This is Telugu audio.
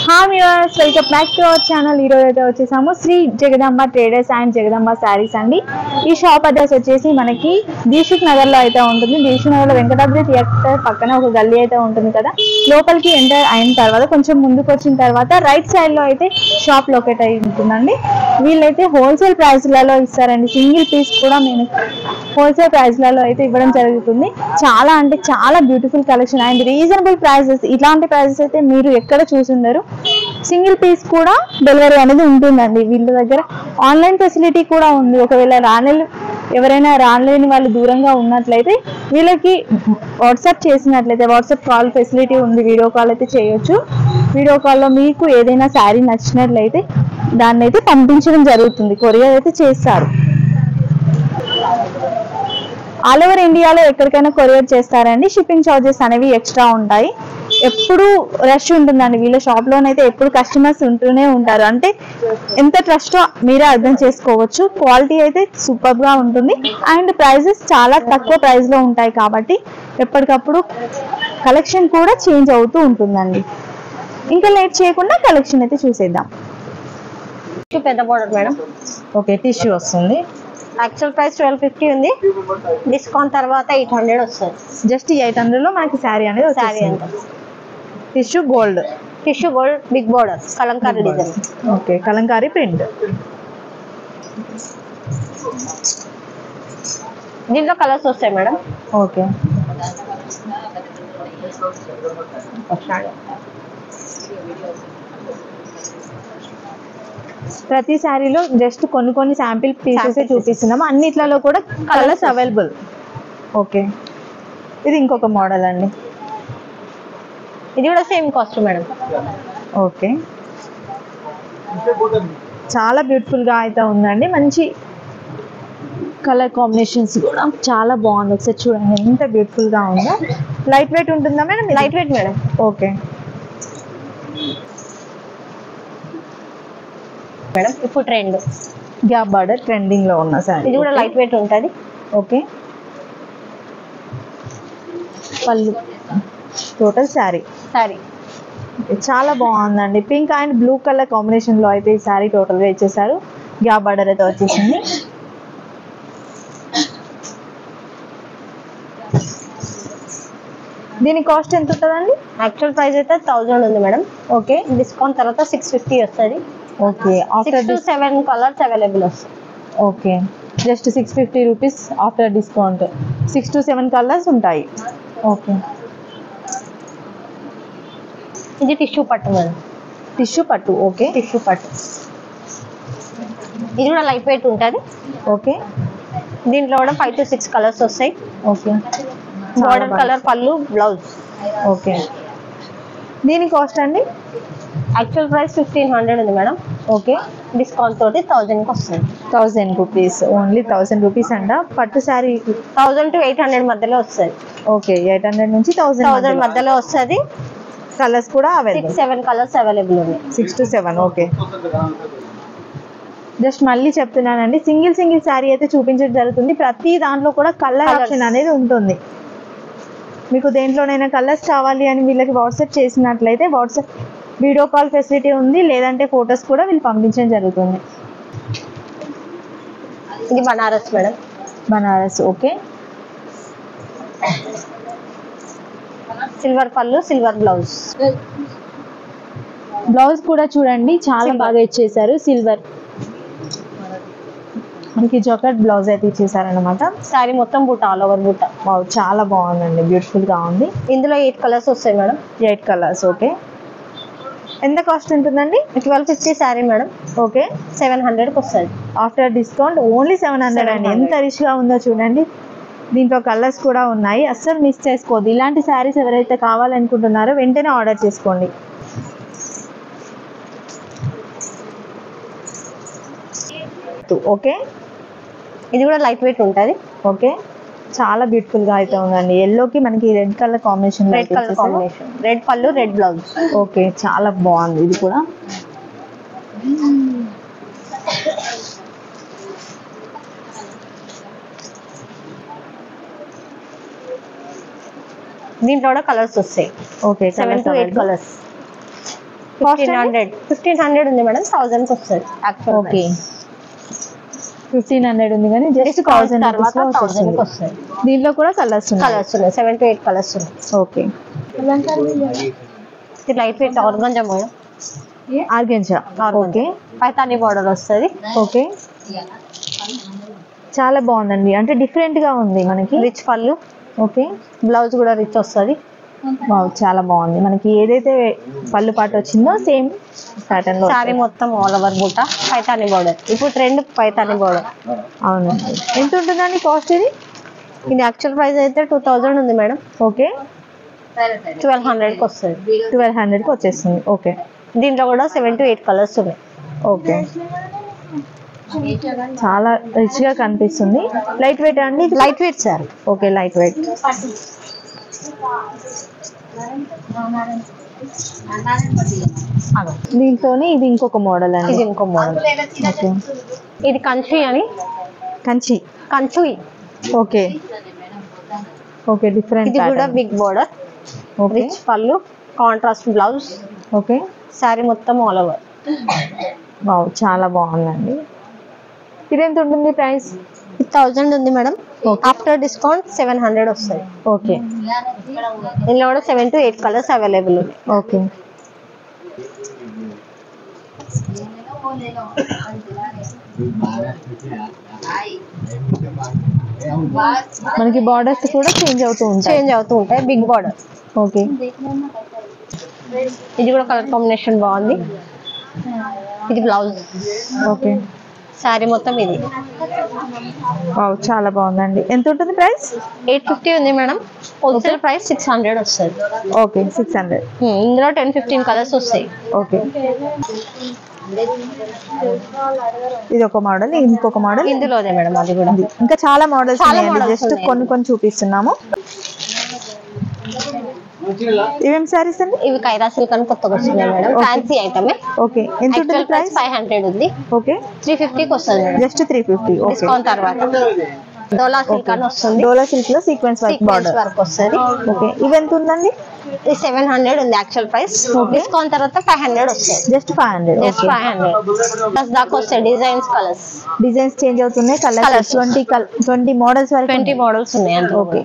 Hi viewers, welcome back to our channel. ఈరోజు అయితే వచ్చేసాము శ్రీ జగదాంబ ట్రేడర్స్ అండ్ జగదాంబ శారీస్ అండి. ఈ షాప్ అడ్రస్ వచ్చేసి మనకి దిల్సుఖ్ నగర్ లో అయితే ఉంటుంది. దిల్సుఖ్ నగర్ లో వెంకటాద్రి థియేటర్ పక్కన ఒక గల్లీ అయితే ఉంటుంది కదా. లోపలికి ఎంటర్ అయిన తర్వాత కొంచెం ముందుకు వచ్చిన తర్వాత రైట్ సైడ్ లో అయితే షాప్ లొకేట్ అయి ఉంటుందండి. వీళ్ళైతే హోల్సేల్ ప్రైస్లలో ఇస్తారండి. సింగిల్ పీస్ కూడా మేము హోల్సేల్ ప్రైస్లలో అయితే ఇవ్వడం జరుగుతుంది. చాలా అంటే చాలా beautiful collection and reasonable prices. ఇలాంటి ప్రైసెస్ అయితే మీరు ఎక్కడ చూసుండరు. సింగిల్ పీస్ కూడా డెలివరీ అనేది ఉంటుందండి. వీళ్ళ దగ్గర ఆన్లైన్ ఫెసిలిటీ కూడా ఉంది. ఒకవేళ ఎవరైనా రాలేని వాళ్ళు దూరంగా ఉన్నట్లయితే వీళ్ళకి వాట్సాప్ చేసినట్లయితే వాట్సాప్ కాల్ ఫెసిలిటీ ఉంది. వీడియో కాల్ అయితే చేయొచ్చు. వీడియో కాల్లో మీకు ఏదైనా శారీ నచ్చినట్లయితే దాన్ని అయితే పంపించడం జరుగుతుంది. కొరియర్ అయితే చేస్తారు. ఆల్ ఓవర్ ఇండియాలో ఎక్కడికైనా కొరియర్ చేస్తారండి. షిప్పింగ్ ఛార్జెస్ అనేవి ఎక్స్ట్రా ఉంటాయి. ఎప్పుడు రష్ ఉంటుందండి. వీళ్ళ షాప్లోనైతే ఎప్పుడు కస్టమర్స్ ఉంటూనే ఉంటారు. అంటే ఎంత ట్రస్టో మీరే అర్థం చేసుకోవచ్చు. క్వాలిటీ అయితే సూపర్గా ఉంటుంది అండ్ ప్రైజెస్ చాలా తక్కువ ప్రైస్లో ఉంటాయి కాబట్టి ఎప్పటికప్పుడు కలెక్షన్ కూడా చేంజ్ అవుతూ ఉంటుందండి. ఇంకా లేట్ చేయకుండా కలెక్షన్ అయితే చూసేద్దాం. పెద్ద బోర్డర్ మేడం. ఓకే, టిష్యూ వస్తుంది. యాక్చువల్ ప్రైస్ 1250 ఉంది. డిస్కౌంట్ తర్వాత 800 వస్తుంది. జస్ట్ 800 లో మనకి శారీ అనేది శారీ అంతా tissue gold. Tissue gold big border Kalamkari design. Okay, Kalamkari print. దీంట్లో కలర్స్ వస్తాయి మేడం. ఓకే, ప్రతి శారీలో జస్ట్ కొన్ని శాంపిల్ పీసెస్ చూపిస్తున్నాము. అన్నిట్లలో కూడా కలర్స్ అవైలబుల్. ఓకే, ఇది ఇంకొక మోడల్ అండి. ఇది కూడా సేమ్ కాస్ట్ మేడం. ఓకే, చాలా బ్యూటిఫుల్ గా అయితే ఉందండి. మంచి కలర్ కాంబినేషన్స్ కూడా చాలా బాగుంది. ఒకసారి చూడండి ఎంత బ్యూటిఫుల్ గా ఉందో. లైట్ వెయిట్ ఉంటుందా madam? Light weight madam. Okay madam, ఇప్పుడు ట్రెండ్ గ్యాప్ బార్డర్ ట్రెండింగ్ లో ఉన్న సారీ. ఇది కూడా లైట్ వెయిట్ ఉంటుంది. ఓకే, పళ్ళు టోటల్ శారీ చాలా బాగుందండి. Pink and blue colour combination లో అయితే ఈ శారీ టోటల్ గా ఇచ్చేసారు. గ్యాప్ బార్డర్ అయితే వచ్చేసింది. దీని కాస్ట్ ఎంత ఉంటుందండి? యాక్చువల్ ప్రైస్ అయితే 1000 ఉంది మేడం. ఓకే, డిస్కౌంట్ తర్వాత 650 వస్తుంది. ఓకే, 6 to 7 కలర్స్ అవైలబుల్ వస్తాయి. Okay, just 650 rupees after discount. 6 to 7 colours ఉంటాయి. ఓకే, ఇది టిష్యూ పట్టు మేడం. టిష్యూ పట్టు. ఓకే, టిష్యూ పట్టు. ఇది కూడా లైట్ వెయిట్ ఉంటుంది. ఓకే, దీంట్లో కూడా 5 to 6 కలర్స్ వస్తాయి. ఓకే, బోర్డర్ కలర్ పళ్ళు బ్లౌజ్. ఓకే, దీని కాస్ట్ అండి? యాక్చువల్ ప్రైస్ 1500 ఉంది మేడం. ఓకే, డిస్కౌంట్ తోటి 1000కి వస్తుంది. 1000 రూపీస్, ఓన్లీ 1000 రూపీస్ అంట. పట్టు శారీ 1000 to 800 మధ్యలో వస్తుంది. ఓకే, 800 నుంచి 1000 మధ్యలో వస్తుంది. కలర్స్ కూడా 6-7 కలర్స్ అవైలబుల్ ఉన్నాయి. 6 to 7. ఓకే, జస్ట్ మళ్ళీ చెప్తున్నానండి, సింగిల్ శారీ అయితే చూపించడం జరుగుతుంది. ప్రతి దాంట్లో కూడా కలర్ ఆప్షన్ అనేది ఉంటుంది. మీకు దేంట్లోనైనా కలర్స్ కావాలి అని వీళ్ళకి వాట్సాప్ చేసినట్లయితే వాట్సాప్ వీడియో కాల్ ఫెసిలిటీ ఉంది. లేదంటే ఫొటోస్ కూడా వీళ్ళు పంపించడం జరుగుతుంది. ఇది Banaras madam. Banaras. Okay, silver పళ్ళు సిల్వర్ బ్లౌజ్. బ్లౌజ్ కూడా చూడండి చాలా బాగా ఇచ్చేసారు. సిల్వర్ మనకి జొకట్ బ్లౌజ్ అయితే ఇచ్చేసారనమాట. శారీ మొత్తం బూట, ఆల్ ఓవర్ బూట. చాలా బాగుందండి, బ్యూటిఫుల్ గా ఉంది. ఇందులో 8 కలర్స్ వస్తాయి మేడం. 8 కలర్స్. ఓకే, ఎంత కాస్ట్ ఉంటుందండి? 1250 శారీ మేడం. ఓకే, 700కి వస్తుంది ఆఫ్టర్ డిస్కౌంట్. ఓన్లీ 700 అండి. ఎంత రిచ్ గా ఉందో చూడండి. దీంట్లో కలర్స్ కూడా ఉన్నాయి. అస్సలు మిస్ చేసుకోవద్దు. ఇలాంటి శారీస్ ఎవరైతే కావాలనుకుంటున్నారో వెంటనే ఆర్డర్ చేసుకోండి. ఓకే, ఇది కూడా లైట్ వెయిట్ ఉంటుంది. ఓకే, చాలా బ్యూటిఫుల్ గా అయితే ఉందండి. ఎల్లోకి మనకి రెడ్ కలర్ కాంబినేషన్. రెడ్ పళ్ళు రెడ్ బ్లౌజ్. ఓకే, చాలా బాగుంది ఇది కూడా. దీంట్లో కూడా కలర్స్ వస్తాయి. Okay, 7 to 8 colours. 1500 ఉంది మేడం, 1000 కి వస్తుంది. ఓకే 1500 ఉంది కానీ జస్ట్ 1000 తర్వాత 1000 కి వస్తుంది. దీంట్లో కూడా కలర్స్ ఉన్నాయి 7 to 8 కలర్స్ ఉన్నాయి. ఓకే ఇది light weight organza madam, organza. Okay Paithani border వస్తుంది. ఓకే చాలా బాగుందండి, అంటే డిఫరెంట్ గా ఉంది మనకి. రిచ్ పళ్ళు. ఓకే బ్లౌజ్ కూడా రిచ్ వస్తుంది. చాలా బాగుంది. మనకి ఏదైతే పళ్ళు పాటు వచ్చిందో సేమ్ ప్యాటర్న్ లో సారీ మొత్తం ఆల్ ఓవర్ బూట పైతాని బార్డర్. ఇప్పుడు ట్రెండ్ పైతాని బార్డర్. అవునండి. ఎంత ఉంటుందండి కాస్ట్ ఇది? ఇది యాక్చువల్ ప్రైస్ అయితే 2000 ఉంది మేడం. ఓకే 1200 కి వస్తుంది. 1200 కి వచ్చేస్తుంది. ఓకే దీంట్లో కూడా 7 to 8 కలర్స్ ఉన్నాయి. ఓకే చాలా రిచ్ గా కనిపిస్తుంది. లైట్ వెయిట్ అండి? Light weight sir. Okay light weight. దీంట్లోనే ఇది ఇంకొక మోడల్ అండి. ఇది ఇంకో మోడల్. ఓకే ఇది కంచి అని. కంచు. Okay okay different. ఇది కూడా బిగ్ బోర్డర్. ఓకే రిచ్ పళ్ళు, కాంట్రాస్ట్ బ్లౌజ్. ఓకే సారీ మొత్తం ఆల్ ఓవర్. వావ్ చాలా బాగుందండి. ఇదెంత ఉంటుంది ప్రైస్? 1000 ఉంది మేడం. ఆఫ్టర్ డిస్కౌంట్ 700 వస్తుంది. ఓకే ఇందులో కూడా 7 to 8 కలర్స్ అవైలబుల్ ఉన్నాయి. ఓకే మనకి బార్డర్స్ కూడా చేంజ్ అవుతూ ఉంటాయి. Big border. ఓకే ఇది కూడా కలర్ కాంబినేషన్ బాగుంది. ఇది బ్లౌజ్. ఓకే సారీ మొత్తం ఇది. వావ్ చాలా బాగుందండి. ఎంత ఉంటుంది ప్రైస్? 850 ఉంది మేడం. హోల్సేల్ ప్రైస్ 600 వస్తుంది. ఓకే 600. ఇందులో 10-15 కలర్స్ వస్తాయి. ఓకే ఇది ఒక మోడల్, ఇంకొక మోడల్ ఇందులోనే మేడం. అది కూడా ఇంకా చాలా మోడల్స్ ఉన్నాయి, జస్ట్ కొన్ని చూపిస్తున్నాము. ఇవేం సారీస్ అండి? ఇవి కైరా సిల్క్ అని కొత్తగా వస్తున్నాయి మేడం. Fancy item. ఓకే ఎంత ఉంటుంది ప్రైస్? 500 ఉంది. ఓకే 350 కి వస్తుంది మేడం. జస్ట్ 350. ఓకే డిస్కౌంట్ తర్వాత. డోలా సిల్క్ అని వస్తుంది. డోలా సిల్క్ లో సీక్వెన్స్ వర్క్ వస్తుంది. ఓకే ఇవి ఎంత ఉందండి? ఇది 700 ఉంది యాక్చువల్ ప్రైస్. డిస్కౌంట్ తర్వాత 500 వస్తుంది. జస్ట్ 500. జస్ట్ 500 ప్లస్ దాకా వస్తాయి. డిజైన్స్ చేంజ్ అవుతున్నాయి. కలర్స్ 20 మోడల్స్ వరకు 20 మోడల్స్ ఉన్నాయి. ఓకే